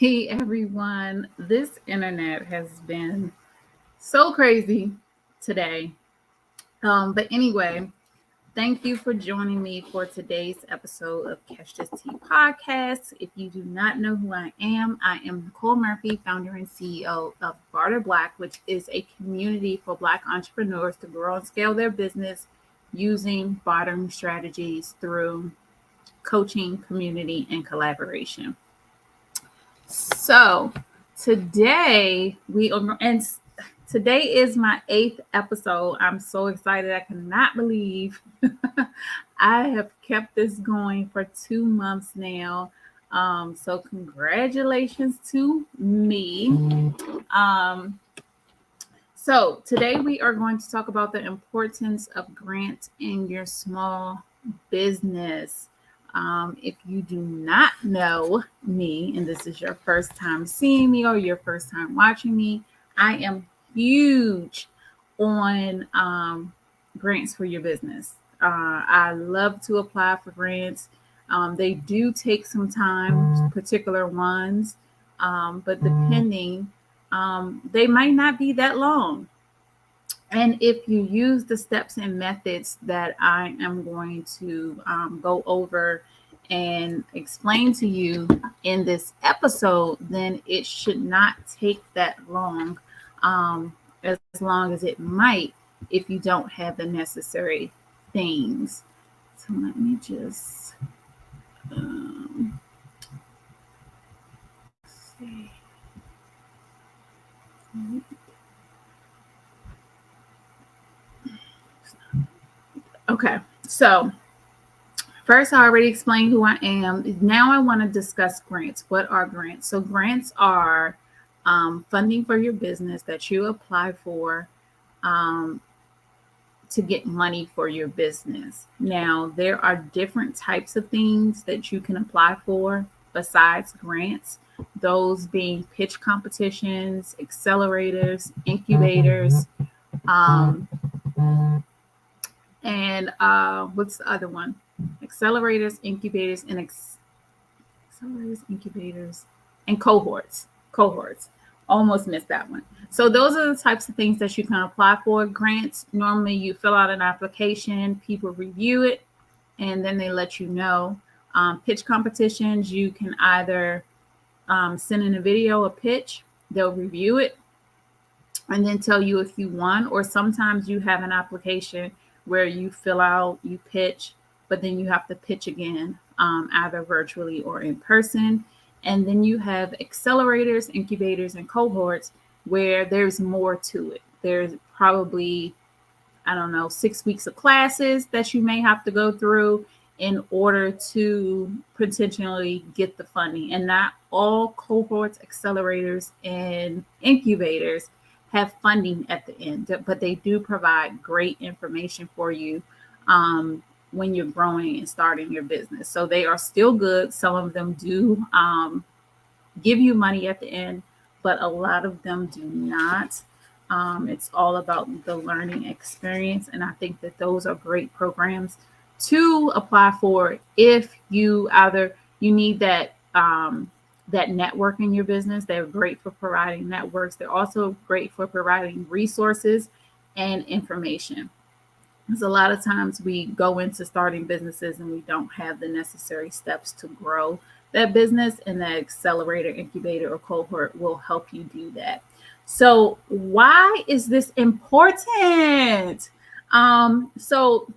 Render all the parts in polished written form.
Hey everyone, this internet has been so crazy today. But anyway, thank you for joining me for today's episode of Catch This Tea podcast. If you do not know who I am Nicole Murphy, founder and CEO of Barter Black, which is a community for Black entrepreneurs to grow and scale their business using bartering strategies through coaching, community, and collaboration. So today is my 8th episode. I'm so excited. I cannot believe I have kept this going for 2 months now. So congratulations to me. Um, so today we are going to talk about the importance of grants in your small business. If you do not know me and this is your first time seeing me or your first time watching me, I am huge on grants for your business. I love to apply for grants. They do take some time, particular ones, but depending, they might not be that long. And if you use the steps and methods that I am going to go over and explain to you in this episode, then it should not take that long, as long as it might if you don't have the necessary things. So let me just see. Okay, so first, I already explained who I am. Now I want to discuss grants. What are grants? So grants are funding for your business that you apply for um, to get money for your business. Now, there are different types of things that you can apply for besides grants, those being pitch competitions, accelerators, incubators, um, and what's the other one? Accelerators, incubators, and accelerators, incubators, and cohorts. Cohorts. Almost missed that one. So those are the types of things that you can apply for. Grants, normally you fill out an application, people review it, and then they let you know. Pitch competitions, you can either send in a video, a pitch, they'll review it, and then tell you if you won, or sometimes you have an application where you fill out, you pitch, but then you have to pitch again, either virtually or in person. And then you have accelerators, incubators, and cohorts where there's more to it. There's probably, 6 weeks of classes that you may have to go through in order to potentially get the funding. And not all cohorts, accelerators, and incubators have funding at the end, but they do provide great information for you when you're growing and starting your business. So they are still good. Some of them do give you money at the end, but a lot of them do not. It's all about the learning experience. And I think that those are great programs to apply for if you need that network in your business. They're great for providing networks. They're also great for providing resources and information. Because a lot of times we go into starting businesses and we don't have the necessary steps to grow that business, and that accelerator, incubator, or cohort will help you do that. So why is this important? So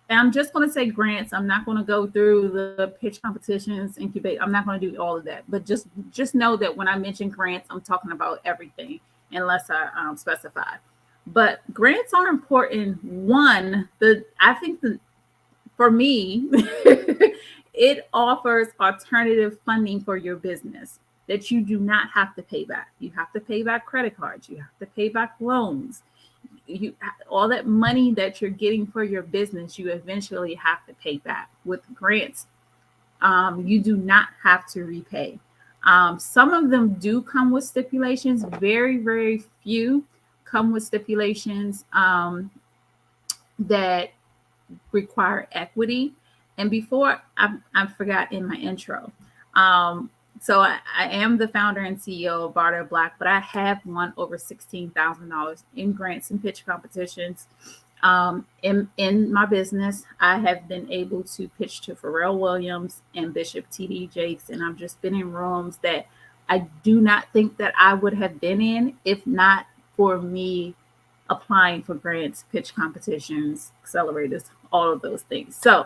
I'm just going to say grants. I'm not going to go through the pitch competitions, incubate. I'm not going to do all of that. But just know that when I mention grants, I'm talking about everything, unless I specify. But grants are important. For me, it offers alternative funding for your business that you do not have to pay back. You have to pay back credit cards. You have to pay back loans. All that money that you're getting for your business, you eventually have to pay back. With grants, you do not have to repay. Some of them do come with stipulations. Very, very few come with stipulations that require equity. And before, I forgot in my intro, So I am the founder and CEO of Barter Black, but I have won over $16,000 in grants and pitch competitions. In my business, I have been able to pitch to Pharrell Williams and Bishop T.D. Jakes, and I've just been in rooms that I do not think that I would have been in if not for me applying for grants, pitch competitions, accelerators, all of those things. So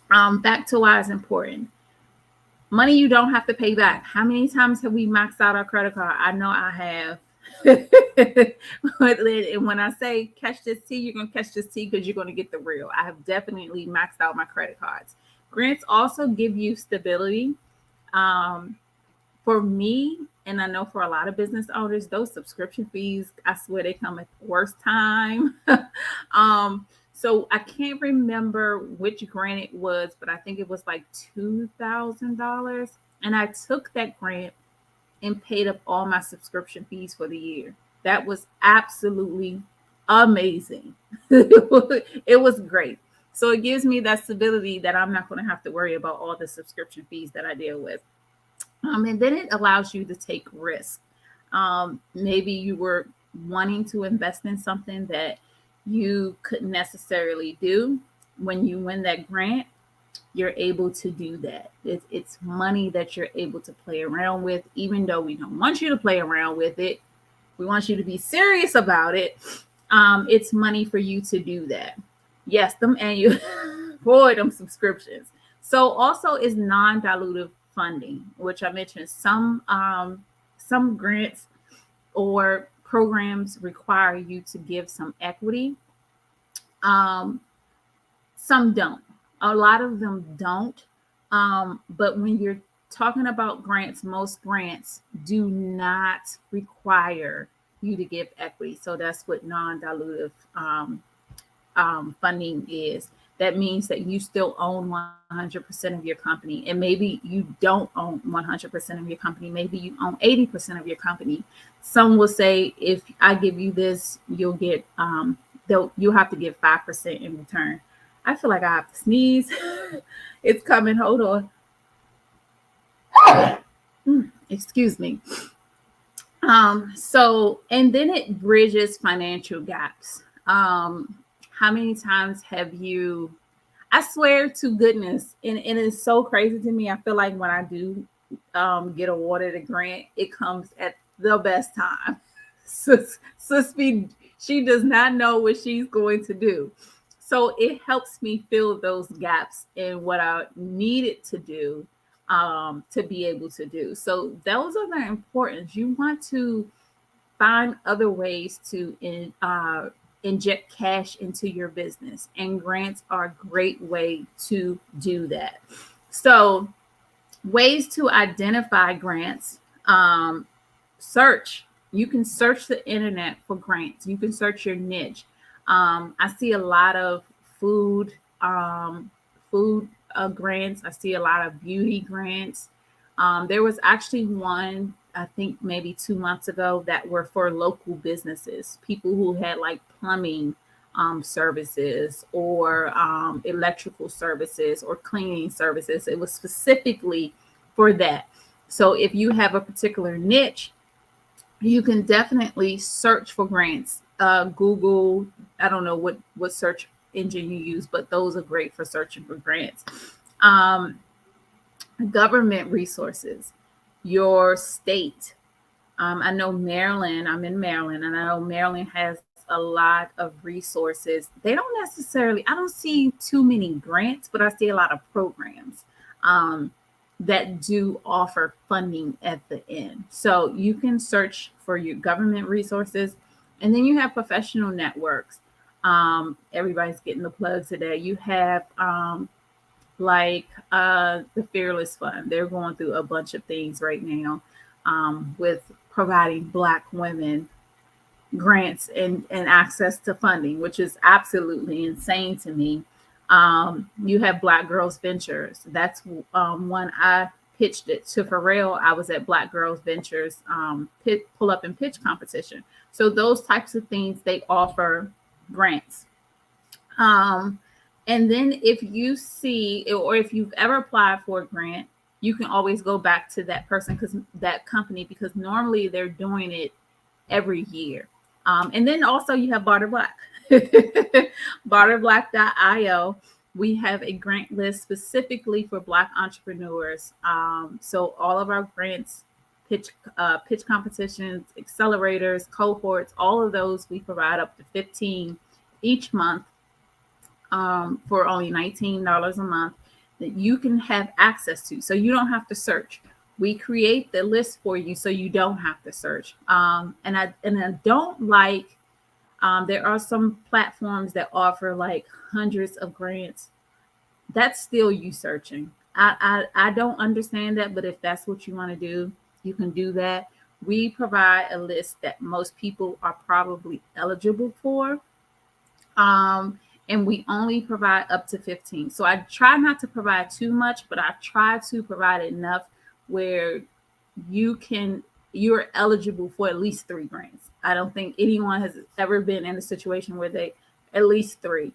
back to why it's important. Money you don't have to pay back. How many times have we maxed out our credit card? I know I have. And when I say catch this tea, you're going to catch this tea because you're going to get the real. I have definitely maxed out my credit cards. Grants also give you stability. For me, and I know for a lot of business owners, those subscription fees, I swear they come at the worst time. So I can't remember which grant it was, but I think it was like $2,000. And I took that grant and paid up all my subscription fees for the year. That was absolutely amazing. It was great. So it gives me that stability that I'm not going to have to worry about all the subscription fees that I deal with. And then it allows you to take risk. Maybe you were wanting to invest in something that you couldn't necessarily do. When you win that grant, you're able to do that. It's money that you're able to play around with, even though we don't want you to play around with it. We want you to be serious about it. It's money for you to do that. Yes, them annual, boy, them subscriptions. So also is non-dilutive funding, which I mentioned. Some grants or programs require you to give some equity. Some don't. A lot of them don't. But when you're talking about grants, most grants do not require you to give equity. So that's what non-dilutive funding is. That means that you still own 100% of your company. And maybe you don't own 100% of your company. Maybe you own 80% of your company. Some will say, if I give you this, you'll get, you'll have to give 5% in return. I feel like I have to sneeze. It's coming. Hold on. Excuse me. So, and then it bridges financial gaps. How many times have you, I swear to goodness, and it's so crazy to me. I feel like when I do get awarded a grant, it comes at the best time. She does not know what she's going to do. So it helps me fill those gaps in what I needed to do to be able to do. So those are the importance. You want to find other ways to inject cash into your business, and grants are a great way to do that. So ways to identify grants. Search. You can search the internet for grants. You can search your niche. I see a lot of food grants. I see a lot of beauty grants. There was actually one, I think maybe 2 months ago, that were for local businesses, people who had like plumbing services or electrical services or cleaning services. It was specifically for that. So if you have a particular niche, you can definitely search for grants. Google, I don't know what search engine you use, but those are great for searching for grants. Government resources, your state. I know Maryland, I'm in Maryland, and I know Maryland has a lot of resources. They don't necessarily, I don't see too many grants, but I see a lot of programs that do offer funding at the end. So you can search for your government resources, and then you have professional networks. Everybody's getting the plugs today. You have the Fearless Fund. They're going through a bunch of things right now with providing Black women grants and access to funding, which is absolutely insane to me. You have Black Girls Ventures. That's one I pitched it to Pharrell. I was at Black Girls Ventures pull up and pitch competition. So those types of things, they offer grants. And then if you see, or if you've ever applied for a grant you can always go back to that person, because that company, because normally they're doing it every year. And then also you have Barter Black. Barterblack.io. We have a grant list specifically for Black entrepreneurs. So all of our grants, pitch competitions, accelerators, cohorts, all of those, we provide up to 15 each month, for only $19 a month, that you can have access to. So you don't have to search. We create the list for you so you don't have to search. And I don't like, there are some platforms that offer like hundreds of grants. That's still you searching. I don't understand that, but if that's what you want to do, you can do that. We provide a list that most people are probably eligible for. And we only provide up to 15. So I try not to provide too much, but I try to provide enough where you're eligible for at least 3 grants. I don't think anyone has ever been in a situation where they at least 3.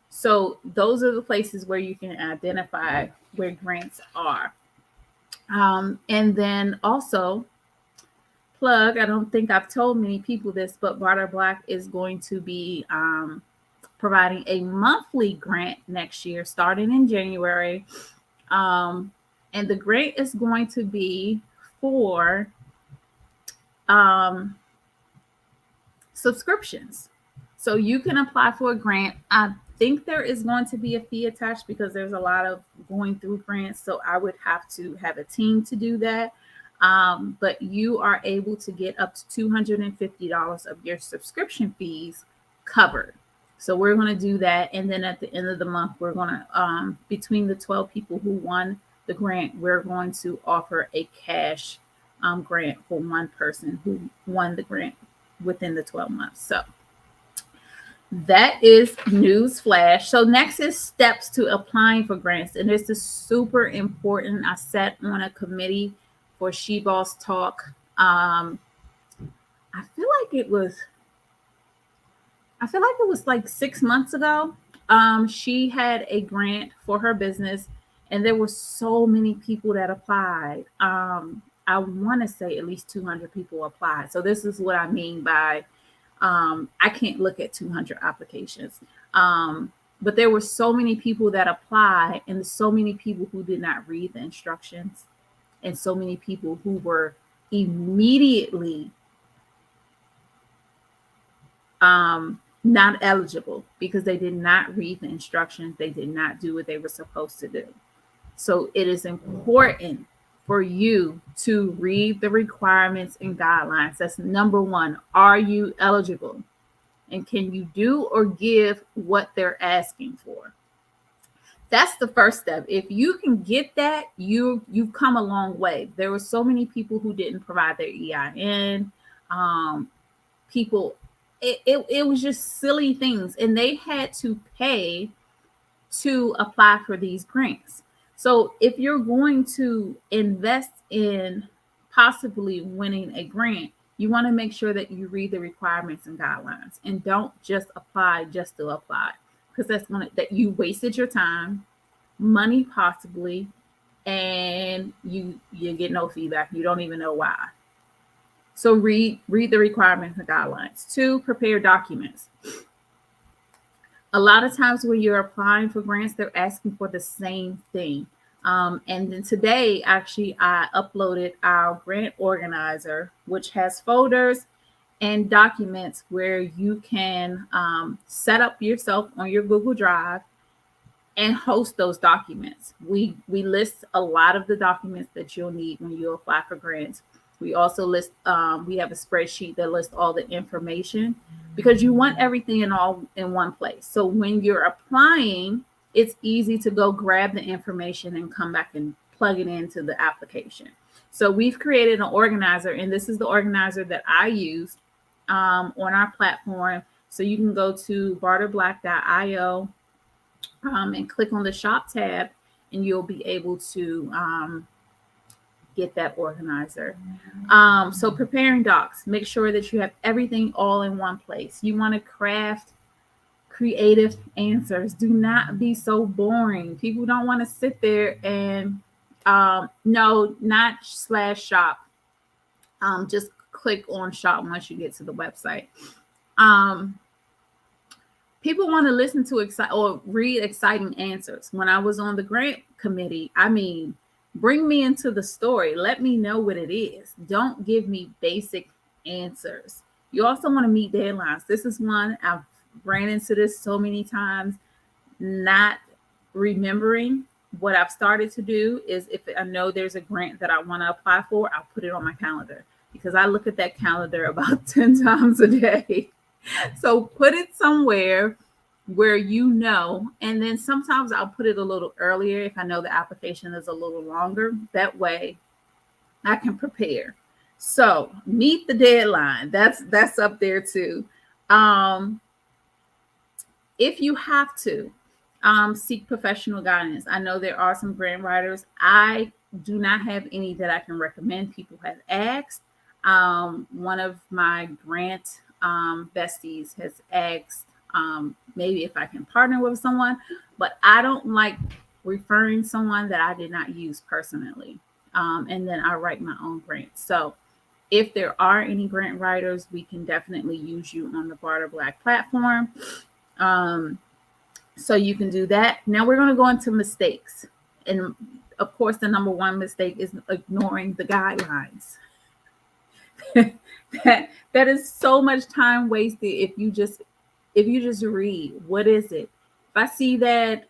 So those are the places where you can identify where grants are. And then also plug, I don't think I've told many people this, but Barter Black is going to be providing a monthly grant next year, starting in January. And the grant is going to be for subscriptions. So you can apply for a grant. I think there is going to be a fee attached because there's a lot of going through grants. So I would have to have a team to do that. But you are able to get up to $250 of your subscription fees covered. So we're going to do that. And then at the end of the month, we're going to, between the 12 people who won the grant, we're going to offer a cash grant for one person who won the grant within the 12 months. So that is news flash. So next is steps to applying for grants. And this is super important. I sat on a committee for She Boss Talk. I feel like it was like 6 months ago. She had a grant for her business, and there were so many people that applied. I want to say at least 200 people applied. So this is what I mean by I can't look at 200 applications. But there were so many people that applied, and so many people who did not read the instructions, and so many people who were immediately not eligible because they did not read the instructions. They did not do what they were supposed to do. So it is important for you to read the requirements and guidelines. That's number one. Are you eligible? And can you do or give what they're asking for? That's the first step. If you can get that, you've come a long way. There were so many people who didn't provide their EIN. People, it was just silly things, and they had to pay to apply for these grants. So if you're going to invest in possibly winning a grant, you want to make sure that you read the requirements and guidelines, and don't just apply just to apply, because that you wasted your time, money possibly, and you get no feedback. You don't even know why. So read the requirements and guidelines. 2, prepare documents. A lot of times when you're applying for grants, they're asking for the same thing. And then today, actually, I uploaded our grant organizer, which has folders and documents where you can set up yourself on your Google Drive and host those documents. We list a lot of the documents that you'll need when you apply for grants. We also list, we have a spreadsheet that lists all the information, because you want everything in one place. So when you're applying, it's easy to go grab the information and come back and plug it into the application. So we've created an organizer, and this is the organizer that I use on our platform. So you can go to barterblack.io and click on the shop tab, and you'll be able to get that organizer. So preparing docs, make sure that you have everything all in one place. You want to craft creative answers. Do not be so boring. People don't want to sit there and No, not /shop. Just click on shop once you get to the website. People want to listen to or read exciting answers. When I was on the grant committee, I mean, bring me into the story. Let me know what it is. Don't give me basic answers. You also want to meet deadlines. This is one I've ran into this so many times, not remembering. What I've started to do is if I know there's a grant that I want to apply for, I'll put it on my calendar because I look at that calendar about 10 times a day. So put it somewhere where you know, and then sometimes I'll put it a little earlier if I know the application is a little longer. That way I can prepare. So meet the deadline. That's up there too. If you have to, seek professional guidance. I know there are some grant writers. I do not have any that I can recommend. People have asked. One of my grant besties has asked maybe if I can partner with someone, but I don't like referring someone that I did not use personally. And then I write my own grants. So if there are any grant writers, we can definitely use you on the Barter Black platform. So you can do that. Now we're going to go into mistakes. And of course, the number one mistake is ignoring the guidelines. that is so much time wasted if you just read. What is it? If I see that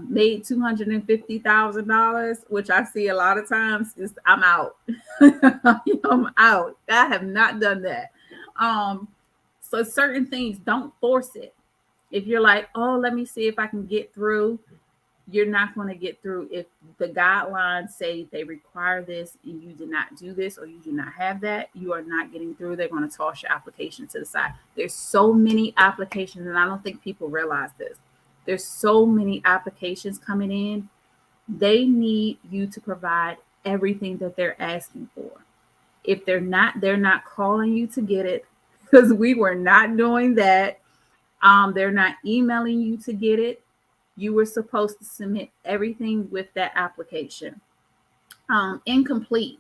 made $250,000, which I see a lot of times, I'm out. I'm out. I have not done that. So certain things, don't force it. If you're like, oh, let me see if I can get through, you're not going to get through. If the guidelines say they require this and you did not do this or you do not have that, you are not getting through. They're going to toss your application to the side. There's so many applications, and I don't think people realize this. There's so many applications coming in. They need you to provide everything that they're asking for. If they're not calling you to get it, because we were not doing that. They're not emailing you to get it. You were supposed to submit everything with that application. Incomplete.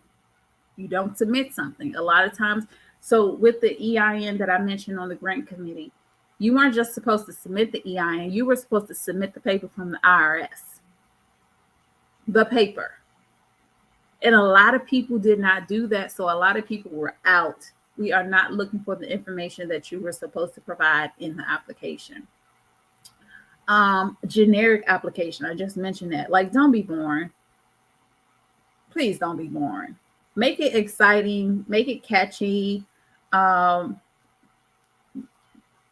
You don't submit something. A lot of times, so with the EIN that I mentioned on the grant committee, you weren't just supposed to submit the EIN. You were supposed to submit the paper from the IRS. The paper. And a lot of people did not do that. So a lot of people were out. We are not looking for the information that you were supposed to provide in the application. Generic application. I just mentioned that. Like, don't be boring. Please don't be boring. Make it exciting. Make it catchy.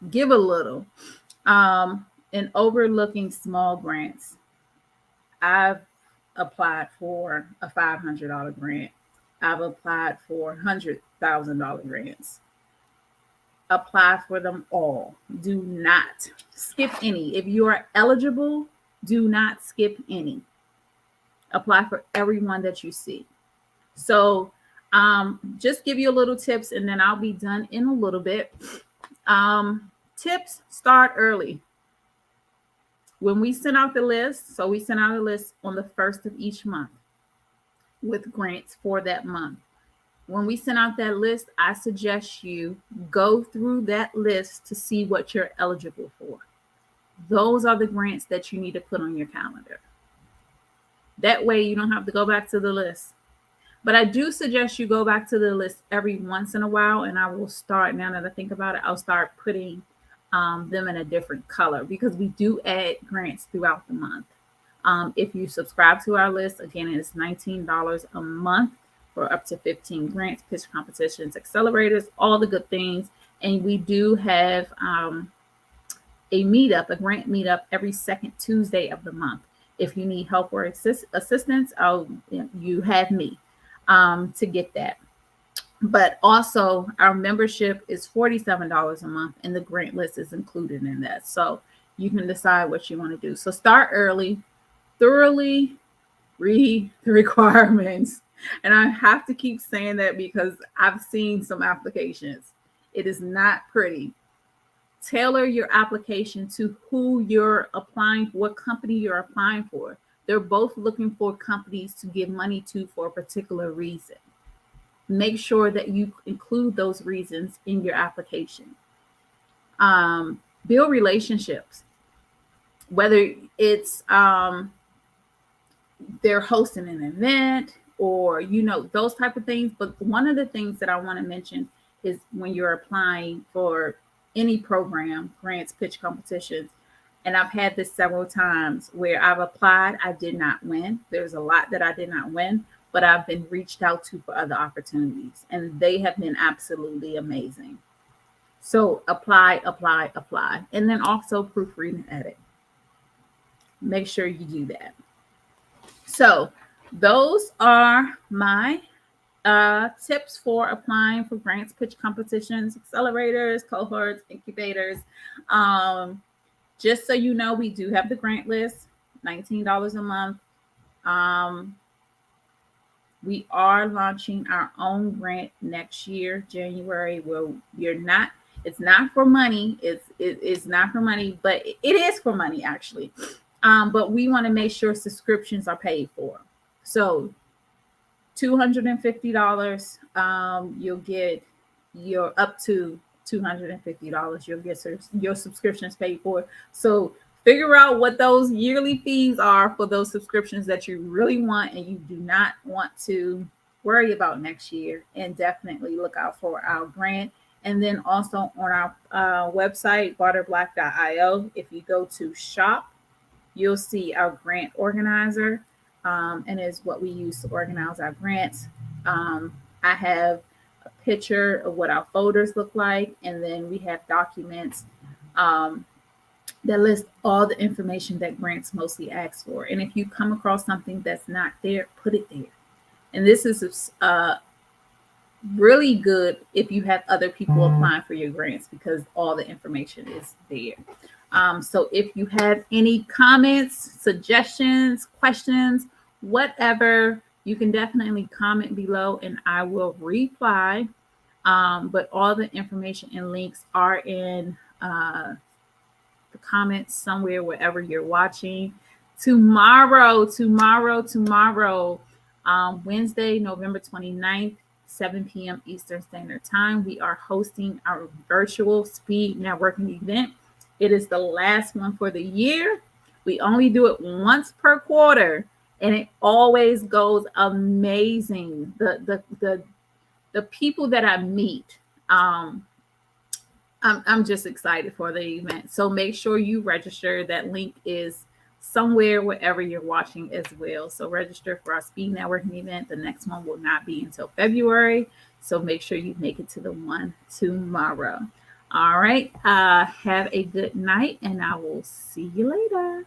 Give a little. And overlooking small grants. I've applied for a $500 grant. I've applied for $100,000 grants. Apply for them all. Do not skip any. If you are eligible, do not skip any. Apply for everyone that you see. So just give you a little tips and then I'll be done in a little bit. Tips, start early. When we send out the list, so we send out a list on the 1st of each month with grants for that month. When we send out that list, I suggest you go through that list to see what you're eligible for. Those are the grants that you need to put on your calendar. That way you don't have to go back to the list. But I do suggest you go back to the list every once in a while, and I will start, now that I think about it, I'll start putting them in a different color because we do add grants throughout the month. If you subscribe to our list, again, it's $19 a month for up to 15 grants, pitch competitions, accelerators, all the good things. And we do have a grant meetup every second Tuesday of the month. If you need help or assistance, you have me to get that. But also our membership is $47 a month and the grant list is included in that. So you can decide what you want to do. So start early, thoroughly read the requirements. And I have to keep saying that because I've seen some applications. It is not pretty. Tailor your application to who you're applying for, what company you're applying for. They're both looking for companies to give money to for a particular reason. Make sure that you include those reasons in your application. Build relationships, whether it's they're hosting an event or those type of things. But one of the things that I want to mention is when you're applying for any program, grants, pitch competitions, and I've had this several times where I've applied, I did not win. There's a lot that I did not win, but I've been reached out to for other opportunities, and they have been absolutely amazing. So apply, and then also proofread and edit. Make sure you do that. So those are my tips for applying for grants, pitch competitions, accelerators, cohorts, incubators. Just so you know, we do have the grant list, $19 a month. We are launching our own grant next year, January. Well, it's not for money. It's not for money, but it is for money actually. But we want to make sure subscriptions are paid for. So $250, you'll get your up to $250. You'll get your subscriptions paid for. So figure out what those yearly fees are for those subscriptions that you really want and you do not want to worry about next year. And definitely look out for our grant. And then also on our website, barterblack.io, if you go to shop, you'll see our grant organizer, and is what we use to organize our grants. I have a picture of what our folders look like, and then we have documents that list all the information that grants mostly ask for. And if you come across something that's not there, put it there. And this is really good if you have other people applying for your grants, because all the information is there. So if you have any comments, suggestions, questions, whatever, you can definitely comment below and I will reply. But all the information and links are in the comments somewhere, wherever you're watching. Tomorrow, Wednesday, November 29th, 7 p.m. Eastern Standard Time, we are hosting our virtual speed networking event. It is the last one for the year. We only do it once per quarter, and it always goes amazing. The people that I meet, I'm just excited for the event. So make sure you register. That link is somewhere wherever you're watching as well. So register for our speed networking event. The next one will not be until February. So make sure you make it to the one tomorrow. All right. Have a good night, and I will see you later.